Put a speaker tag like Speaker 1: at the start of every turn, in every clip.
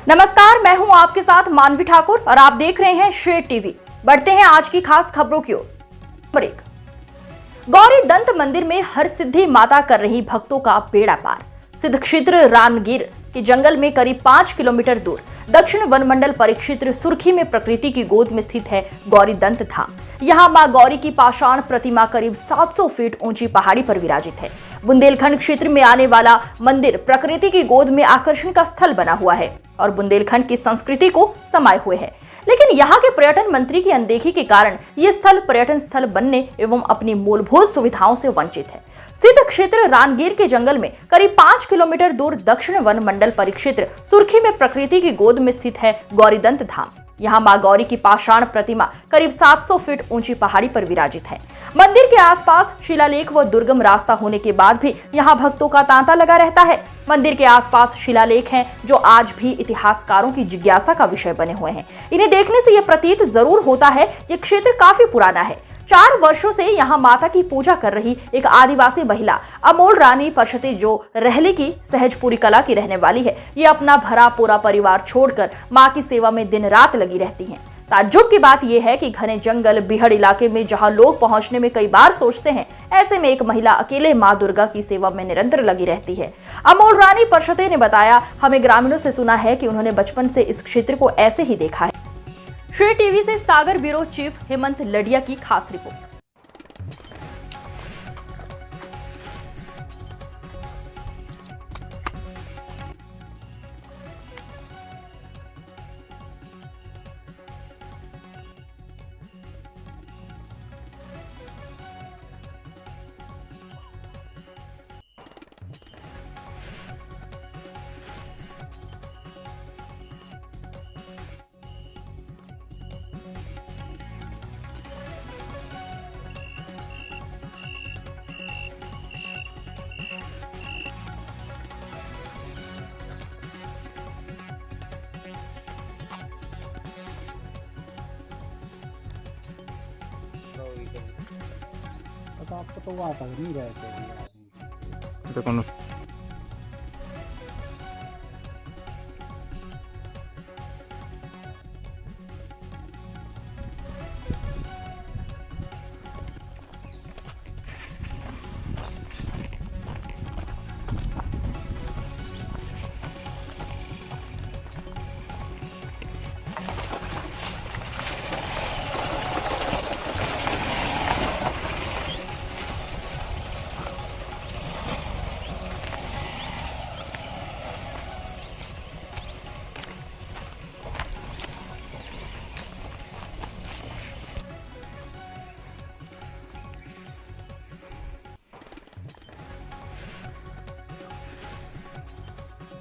Speaker 1: नमस्कार, मैं हूं आपके साथ मानवी ठाकुर और आप देख रहे हैं शेर टीवी। बढ़ते हैं आज की खास खबरों की ओर। नंबर 1, गौरी दंत मंदिर में हर सिद्धि माता कर रही भक्तों का बेड़ा पार। सिद्ध क्षेत्र रानगीर के जंगल में करीब 5 किलोमीटर दूर दक्षिण वन मंडल परिक्षेत्र सुर्खी में प्रकृति की गोद में स्थित है गौरी दंत धाम। यहाँ मां गौरी की पाषाण प्रतिमा करीब 700 फीट ऊंची पहाड़ी पर विराजित है। बुंदेलखंड क्षेत्र में आने वाला मंदिर प्रकृति की गोद में आकर्षण का स्थल बना हुआ है और बुंदेलखंड की संस्कृति को समाये हुए है। लेकिन यहाँ के पर्यटन मंत्री की अनदेखी के कारण ये स्थल पर्यटन स्थल बनने एवं अपनी मूलभूत सुविधाओं से वंचित है। सिद्ध क्षेत्र रानगीर के जंगल में करीब 5 किलोमीटर दूर दक्षिण वन मंडल परिक्षेत्र सुर्खी में प्रकृति की गोद में स्थित है गौरीदंत धाम। यहाँ मां गौरी की पाषाण प्रतिमा करीब 700 फीट ऊंची पहाड़ी पर विराजित है। मंदिर के आसपास शिलालेख व दुर्गम रास्ता होने के बाद भी यहाँ भक्तों का तांता लगा रहता है। मंदिर के आसपास शिलालेख हैं जो आज भी इतिहासकारों की जिज्ञासा का विषय बने हुए हैं। इन्हें देखने से यह प्रतीत जरूर होता है ये क्षेत्र काफी पुराना है। 4 वर्षों से यहाँ माता की पूजा कर रही एक आदिवासी महिला अमोल रानी परशते जो रहली की सहजपुरी कला की रहने वाली है, ये अपना भरा पूरा परिवार छोड़कर मां की सेवा में दिन रात लगी रहती हैं। ताज्जुब की बात यह है कि घने जंगल बिहड़ इलाके में जहां लोग पहुंचने में कई बार सोचते हैं, ऐसे में एक महिला अकेले मां दुर्गा की सेवा में निरंतर लगी रहती है। अमोल रानी परशते ने बताया, हमें ग्रामीणों से सुना है कि उन्होंने बचपन से इस क्षेत्र को ऐसे ही देखा है। शेर टीवी से सागर ब्यूरो चीफ हेमंत लडिया की खास रिपोर्ट।
Speaker 2: तो आपको तो वो आता नहीं रहते
Speaker 3: तो कौन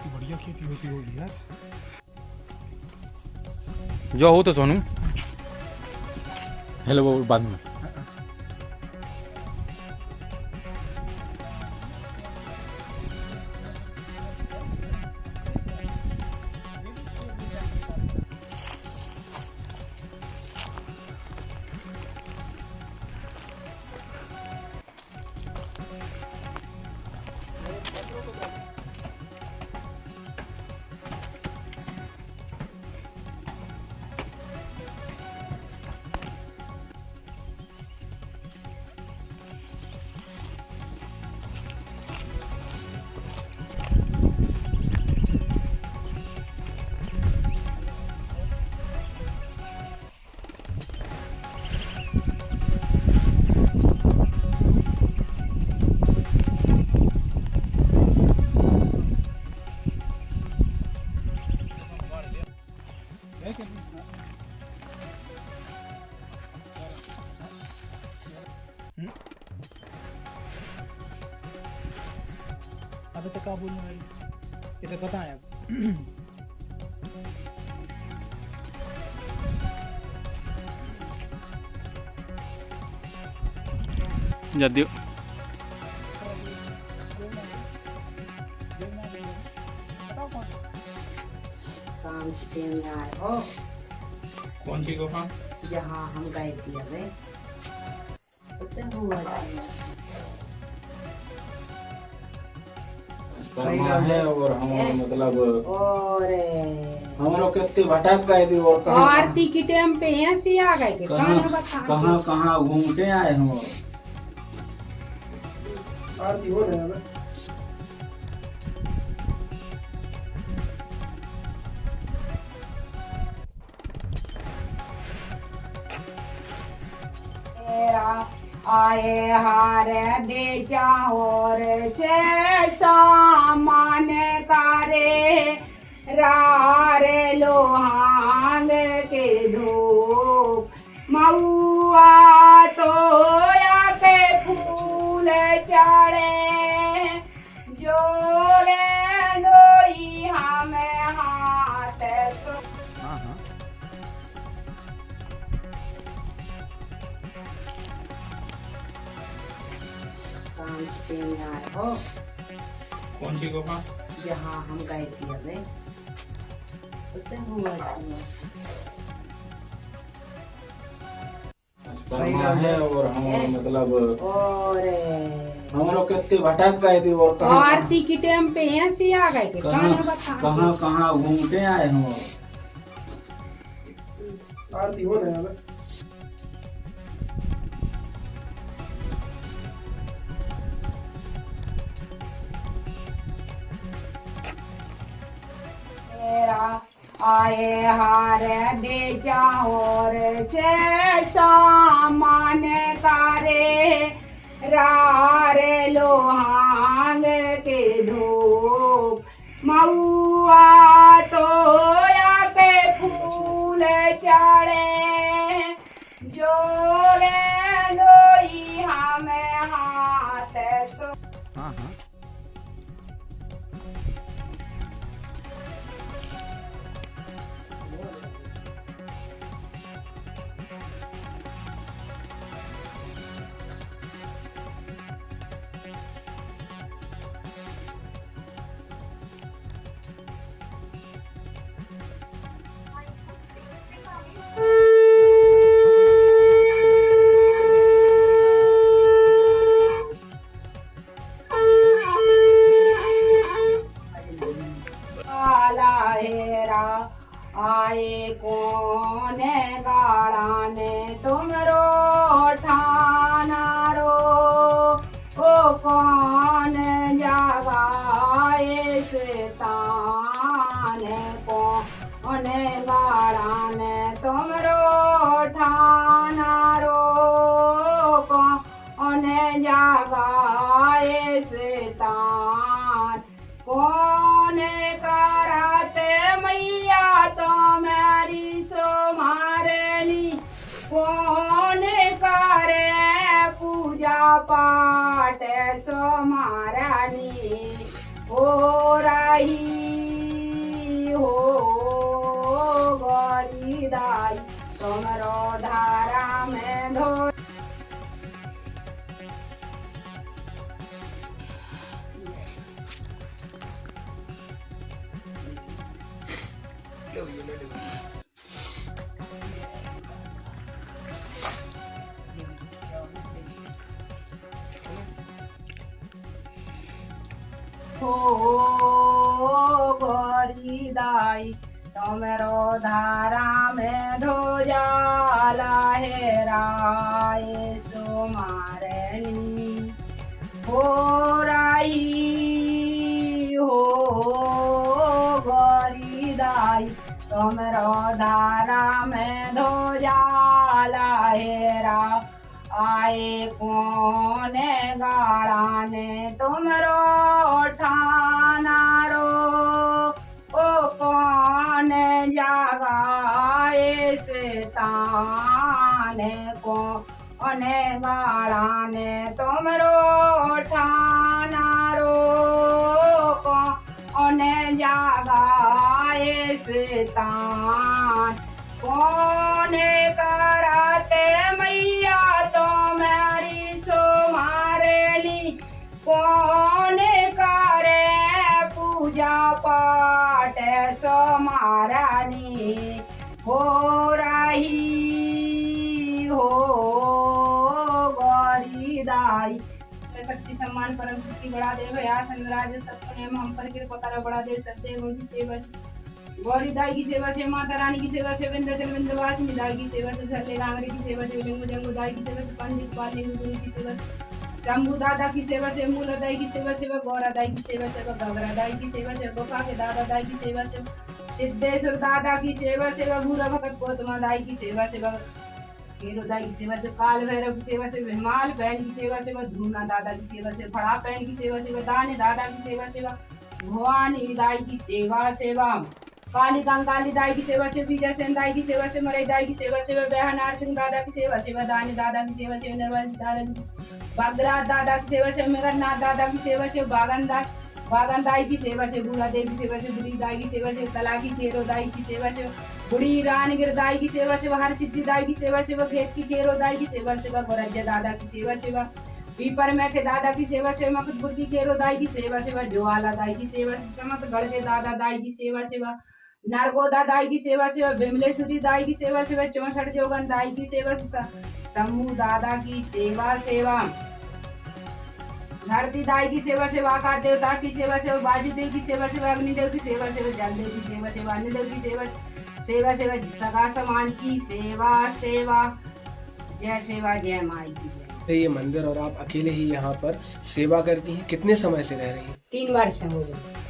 Speaker 2: बढ़िया खेती होती होगी यार।
Speaker 3: जो हो तो सोनू हेलो वो बाद में
Speaker 2: अभी तक क्या बोलने वाली ये तो पता है।
Speaker 3: जदियो
Speaker 4: कौन सी गुफा?
Speaker 5: जहाँ हम गए थे अबे हुआ
Speaker 4: कर्मा है और हम मतलब
Speaker 5: और
Speaker 4: हमरो कितने भटक गए थे और कहाँ
Speaker 6: आरती के टाइम पे ऐसे आ गए थे
Speaker 4: कहाँ कहाँ घूम के आए हम।
Speaker 2: आरती हो रहे हैं।
Speaker 6: आए हार दे और से सामान कारे रारे लोहांग के धूप मऊआ तो या के फूल चढ़े जोरे लोई हमें हाथ सो
Speaker 3: हाँ हाँ
Speaker 5: काम पे आए हो
Speaker 4: कौन सी गुफा?
Speaker 5: जहाँ हम गए थे अबे उसे हुआ
Speaker 4: कर्मा है और हम मतलब
Speaker 5: और
Speaker 4: हमरो कितने भटक गए थे और कहाँ
Speaker 6: आरती के टाइम पे ऐसे आ गए थे
Speaker 4: कहाँ कहाँ घूम के आए हम।
Speaker 2: आरती हो रहे हैं।
Speaker 6: आए हार दे और से सामान कारे रारे लोहांग के धूप मऊआ तो या के फूल चढ़े जोरे लोई हमें हाथ सो
Speaker 3: हाँ हाँ
Speaker 6: आए कौन गाड़ा ने तुमरो ठाना रो ओ कौन जगाए शैतान कौन गाड़ा ने तुमरो ठाना रो कौन जगाए शैतान कौन कराते मैया तो मेरी सो मारनी कौन करे पूजा पाठ सो मारनी हो रही हो गरीदाई तुमरो धारा में धो हो गरीदाई तुमरो धारा में धो जाला हेराए सो मारनी हो रही हो गरीदाई तुमरो धारा में धो जाला हेरा आए कौन गाड़ा ने तुमरो ठाना रो ओ कौन जगाए शैतान कौन गाड़ा ने तुमरो ठाना रो कौन जगाए शैतान कौन कराते मैया तो मेरी सो मारनी कौन करे पूजा पाठ सो मारनी हो रही हो गरीदाई शक्ति सम्मान परम शक्ति बड़ा देव आसन राज सत्य हम पर कृपा कर बड़ा देव सत्य की सेवा गौरी दाई की सेवा से, माता रानी की सेवा से, विंध्याचल विंध्यवासिनी दाई की सेवा से, झरले गांगरी की सेवा से, लिंगु जंगु दाई की सेवा से, पंडित पाली गुरु की सेवा से, शंभु दादा की सेवा से, मूला दाई की सेवा से, गौरा दाई की सेवा से, गगरा दाई की सेवा से, गोपा के दादा दाई की सेवा से, सिद्धेश्वर दादा की सेवा से, भूरा भगत गौतमा दाई की सेवा से, केरो दाई की सेवा से, काल भैरव की सेवा से, हिमाल बहन की सेवा से, धूना दादा की सेवा से, फड़ा बहन की सेवा से, दाने दादा की सेवा से, भवानी दाई की सेवा काली कंकाली दाई की सेवा से, विजय सेन दाई की सेवा से, मरई दाई की सेवा से, बहनार सिंह दादा की सेवा से, दानी दादा की सेवा से, नरवाज दादा की बागराज दादा की सेवा से, मेघनाथ दादा की सेवा से, बागन दाई की सेवा से, बूढ़ा देव की सेवा से, बुढ़ी दाई की सेवा से, तलाकी केरो दाई की सेवा से, बुढ़ी रानगिर दाई की सेवा से, हर सिद्धि दाई की सेवा से, खेत की केरो दाई की सेवा से, गोरज्जा दादा की सेवा से, पीपर मैठे दादा की सेवा से, मकतपुर की केरो दाई की सेवा से, ज्वाला दाई की सेवा से, समत गढ़ के दादा दाई की सेवा से, नरगोदा दाई की सेवा से, विमलेश्वरी दाई की सेवा से, 64 जोगन दाई की सेवा से, शंभू दादा की सेवा धरती दाई की सेवा से, आकाश देवता की सेवा से, वाजुदेव की सेवा से, अग्निदेव की सेवा से, जलदेव की सेवा से, अन्नदेव की सेवा से, सगा समान की सेवा जय माई की जय।
Speaker 2: ये मंदिर और आप अकेले ही यहाँ पर सेवा करती हैं, कितने समय से रह रही हैं?
Speaker 5: 3 वर्ष हो गए।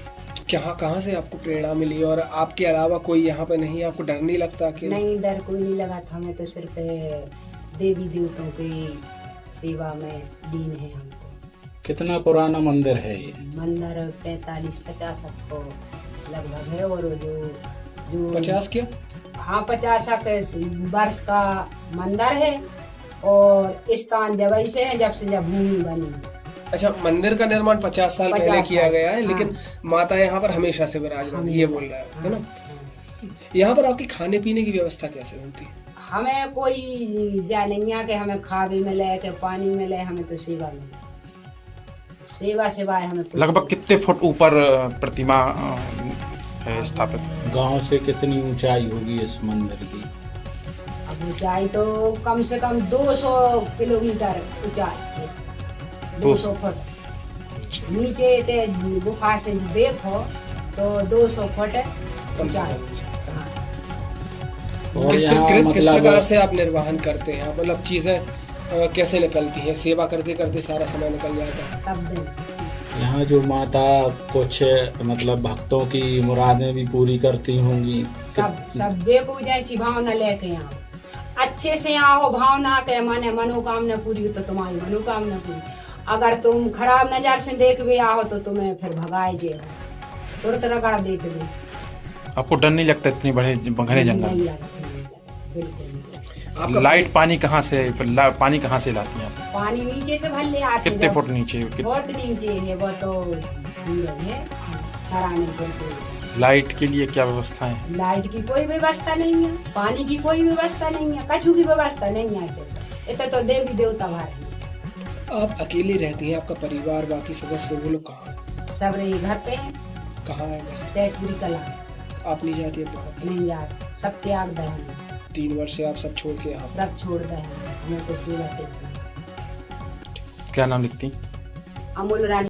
Speaker 2: कहाँ से आपको प्रेरणा मिली और आपके अलावा कोई यहाँ पे नहीं, आपको डर नहीं लगता कि?
Speaker 5: नहीं, डर कोई नहीं लगा था, हमें तो सिर्फ देवी देवताओं की सेवा में लीन है हमको।
Speaker 4: कितना पुराना मंदिर है ये?
Speaker 5: मंदिर 45-50 को लगभग है और जो
Speaker 2: 50 क्या?
Speaker 5: हाँ 50 वर्ष का मंदिर है और स्थान जब से है जब भूमि बनी।
Speaker 2: अच्छा, मंदिर का निर्माण 50 साल पहले किया गया है, लेकिन
Speaker 5: हाँ।
Speaker 2: माता यहाँ पर हमेशा से विराजमान, ये बोल रहा है ना? यहाँ पर आपकी खाने पीने की व्यवस्था कैसे होती है?
Speaker 5: हमें कोई जा नहीं है कि हमें खावे मिले के पानी मिले, हमें तो सेवा मिले, सेवा है हमें।
Speaker 3: लगभग कितने फुट ऊपर प्रतिमा है स्थापित?
Speaker 4: गांव से कितनी ऊंचाई होगी इस मंदिर की?
Speaker 5: अब ऊंचाई तो कम से कम 200 किलोमीटर ऊंचाई है, 200 फुट नीचे ते गुफा से देखो तो 200 फुट ऊंचाई।
Speaker 2: किस प्रकार से आप निर्वहन करते हैं? मतलब चीजें कैसे निकलती हैं? सेवा करते करते सारा समय निकल जाता है?
Speaker 5: सब दिन
Speaker 4: यहाँ जो माता कुछ मतलब भक्तों की मुरादें भी पूरी करती होंगी?
Speaker 5: सब देखो जैसी भावना लेके यहाँ अच्छे से यहाँ हो, भावना के माने मनोकामना पूरी तो तुम्हारी मनोकामना पूरी। अगर तुम खराब नजर से देख भी आओ तो तुम्हें फिर भगाए जे तुरंत रगड़ देते भी।
Speaker 3: आपको डर नहीं लगता इतने बड़े घने जंगल?
Speaker 5: नहीं लगता, बिल्कुल नहीं।
Speaker 3: लाइट पानी कहाँ से पानी कहाँ से लाती हैं आप?
Speaker 5: पानी नीचे से भर ले आते।
Speaker 3: कितने फुट नीचे?
Speaker 5: बहुत नीचे है वो तो है सराने बिल्कुल।
Speaker 3: लाइट के लिए क्या व्यवस्था है?
Speaker 5: लाइट की कोई व्यवस्था नहीं है, पानी की कोई व्यवस्था नहीं है, कछु की व्यवस्था नहीं है। इतना तो देवी देवता भार है।
Speaker 2: आप अकेली रहती हैं, आपका परिवार बाकी सदस्य वो लोग कहाँ?
Speaker 5: सब रही घर पे है।
Speaker 2: कहाँ है?
Speaker 5: सेठपुरी कला।
Speaker 2: आप नहीं जाती है?
Speaker 5: नहीं यार, सब त्याग दे,
Speaker 2: 3 वर्ष से आप सब छोड़ के यहाँ?
Speaker 5: सब छोड़ दे, हमें तो सेवा से।
Speaker 3: क्या नाम लिखती?
Speaker 5: अमूल रानी।